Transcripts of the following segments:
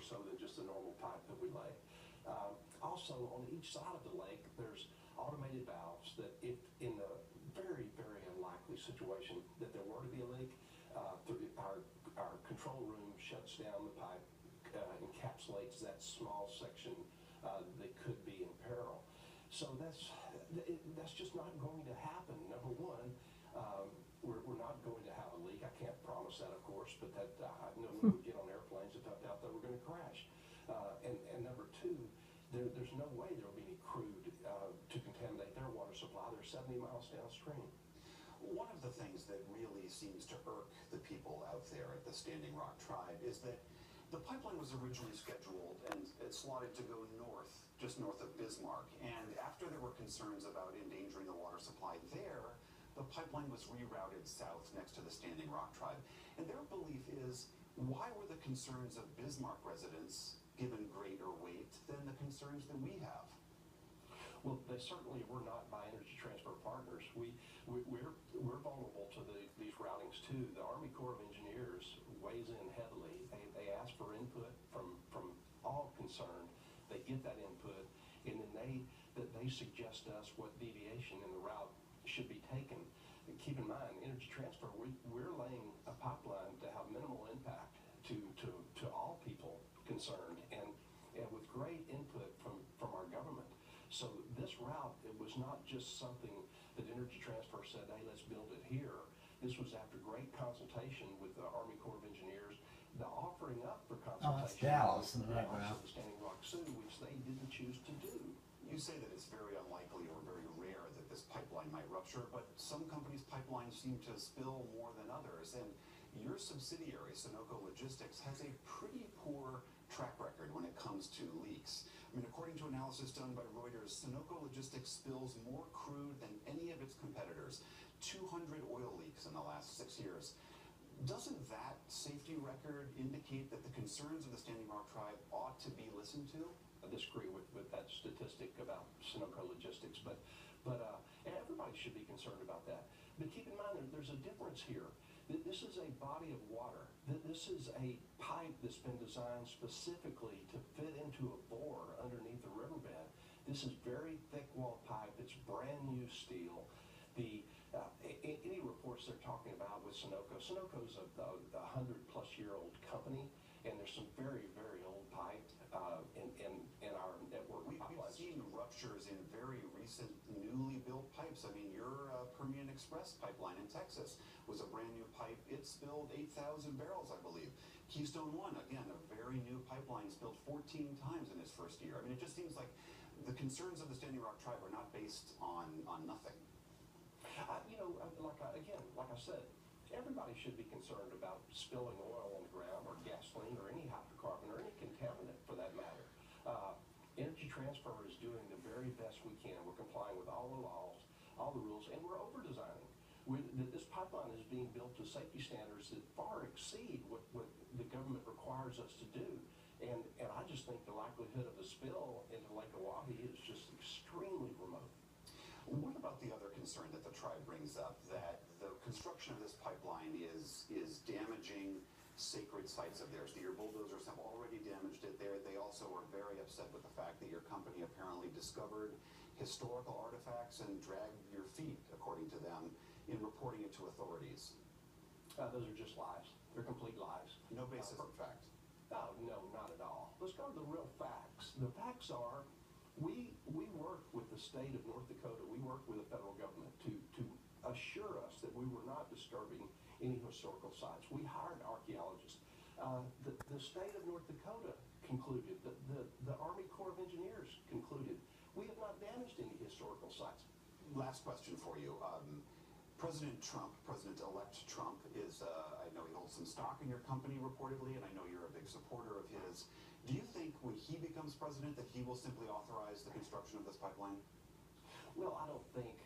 so than just the normal pipe that we lay. Also, on each side of the lake, there's automated valves that if in the very, very unlikely situation that there were to be a leak, our control room shuts down the pipe, encapsulates that small section that could be in peril. So that's just not going to happen. Number one, we're not going to have a leak. I can't promise that, of course, but that I know when we get on airplanes, if I doubt that we're going to crash. And number two, there's no way there will be any crude to contaminate their water supply. They're 70 miles downstream. One of the things that really seems to irk the people out there at the Standing Rock Tribe is that the pipeline was originally scheduled and slotted to go north, just north of Bismarck. And after there were concerns about endangering the water supply there, the pipeline was rerouted south next to the Standing Rock Tribe. And their belief is, why were the concerns of Bismarck residents given greater weight than the concerns that we have? Well, they certainly were not by Energy Transfer Partners. We're vulnerable to these routings too. The Army Corps of Engineers weighs in heavily. They ask for input from all concerned. They get that input, and then they suggest to us what deviation in the route should be taken. And keep in mind, Energy Transfer, we're laying a pipeline to have minimal impact to all people concerned, and with great input from our government. So this route, it was not just something that Energy Transfer said, hey, let's build it here. This was after great consultation with the Army Corps of Engineers, the offering up for consultation Dallas, with the Standing Rock Sioux, which they didn't choose to do. You say that it's very unlikely or very rare that this pipeline might rupture, but some companies' pipelines seem to spill more than others. And your subsidiary, Sunoco Logistics, has a pretty poor track record when it comes to leaks. I mean, according to analysis done by Reuters, Sunoco Logistics spills more crude than any of its competitors, 200 oil leaks in the last 6 years. Doesn't that safety record indicate that the concerns of the Standing Rock Tribe ought to be listened to? I disagree with that statistic about Sunoco Logistics, but everybody should be concerned about that. But keep in mind, there's a difference here. This is a body of water. This is a pipe that's been designed specifically to fit into a bore underneath the riverbed. This is very thick wall pipe. It's brand new steel. Any reports they're talking about with Sunoco's a 100-plus-year-old company, and there's some very, very old pipe in our network. We've seen ruptures in very recent, newly built pipes. I mean, your Permian Express pipeline in Texas was a brand new pipe. It spilled 8,000 barrels, I believe. Keystone 1, again, a very new pipeline, spilled 14 times in its first year. I mean, it just seems like the concerns of the Standing Rock Tribe are not based on nothing. Like I said, everybody should be concerned about spilling oil on the ground or gasoline or any hydrocarbon or any contaminant for that matter. Energy Transfer is doing the very best we can. We're complying with all the laws, all the rules, and we're over-designing. This pipeline is being built to safety standards that far exceed what the government requires us to do. And I just think the likelihood of a spill into Lake Oahe is just extremely remote. What about the other concern that the tribe brings up, that the construction of this pipeline is damaging sacred sites of theirs? Your bulldozers have already damaged it there. They also are very upset with the fact that your company apparently discovered historical artifacts and dragged your feet, according to them, in reporting it to authorities. Those are just lies. They're complete lies. No basis in fact. No, not at all. Let's go to the real facts. The facts are, we work with the state of North Dakota. We work with the federal government to assure us that we were not disturbing any historical sites. We hired archaeologists. The state of North Dakota concluded, the Army Corps of Engineers concluded, we have not damaged any historical sites. Last question for you. President Trump, President-elect Trump, I know he holds some stock in your company reportedly, and I know you're a big supporter of his. Do you think when he becomes president that he will simply authorize the construction of this pipeline? Well, I don't think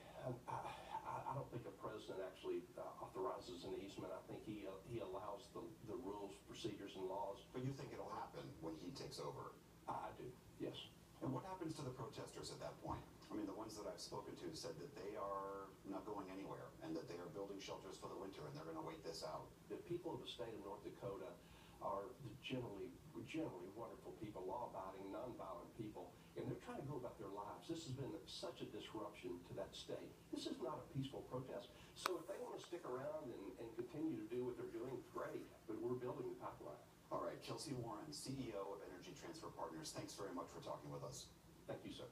a president actually authorizes an easement. I think he allows the rules, procedures, and laws. But you think it'll happen when he takes over? I do, yes. And what happens to the protesters at that point? I mean, the ones that I've spoken to said that they are not going anywhere and that they are building shelters for the winter and they're going to wait this out. The people of the state of North Dakota are generally generally wonderful people, law-abiding, nonviolent people, and they're trying to go about their lives. This has been such a disruption to that state. This is not a peaceful protest. So if they want to stick around and continue to do what they're doing, great, but we're building the pipeline. All right, Kelcy Warren, CEO of Energy Transfer Partners, thanks very much for talking with us. Thank you, sir.